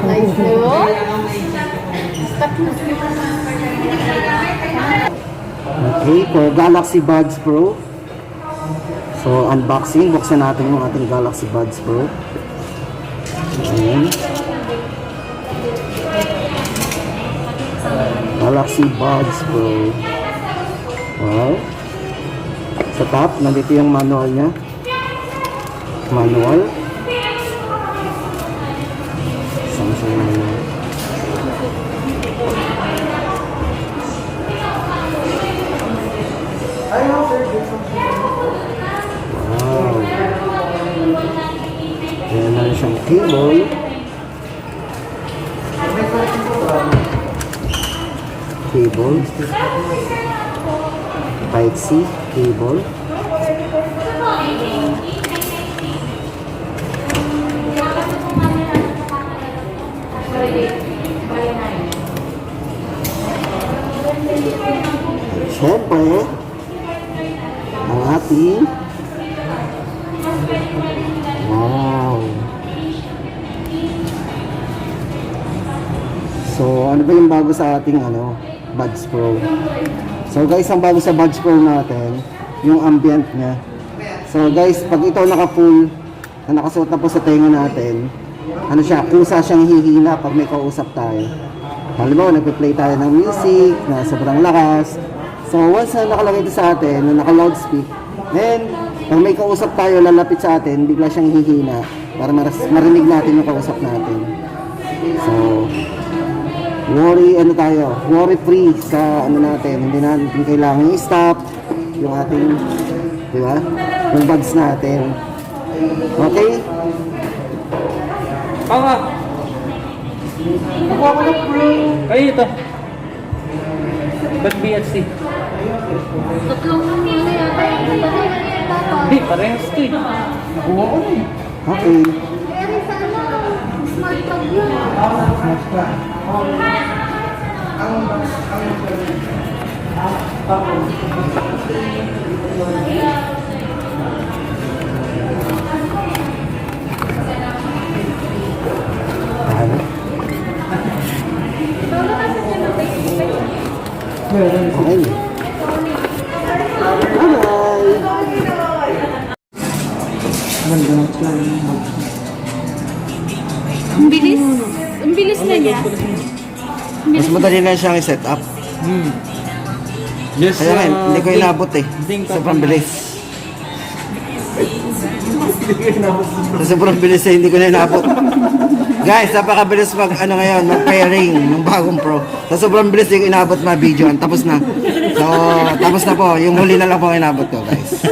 Nice, no? Stop na. Okay, for Galaxy Buds Pro. So, unboxing. Buksan natin yung ating Galaxy Buds Pro. Ayan. Galaxy Buds Pro. Wow. Sa top, nandito yung manual niya. Manual. Samsung manual. Wow. Ayan na siyang cable. Cable. Type-C cable. Siyempre, ang ating wow. So, ano ba yung bago sa ating Buds Pro? So guys, ang bago sa Buds Pro natin, yung ambient niya. So guys, pag ito naka-full, na nakasuot na po sa tenga natin, ano siya, kusa siyang hihina pag may kausap tayo. Halimbawa, nagpe-play tayo ng music na sobrang lakas. So once na nakalagay ito sa atin, na naka-loudspeak, then pag may kausap tayo, lalapit sa atin, bigla siyang hihina para marinig natin yung kausap natin. So worry free sa natin, hindi natin kailangan i-stop yung ating, di ba, yung buds natin. Okay? Nga. Nakuha ko na bro. Ay, ito. Ba't BFC? Tatlong nila yata yung Hindi, parehas ito eh. Nakuha ko na eh. Okay. Pero sana, smart tag yun. Okay. Ang bilis. Ang bilis na niya. Mas madali na siyang i-set up. Yes, Kaya hindi ko inabot eh. Sobrang bilis. Sobrang bilis eh, hindi ko na inabot. Guys, napakabilis ngayon, mag-pairing ng bagong Pro. So, sobrang bilis yung inabot na video. Tapos na. So, tapos na po. Yung huli na lang po inabot ko, guys.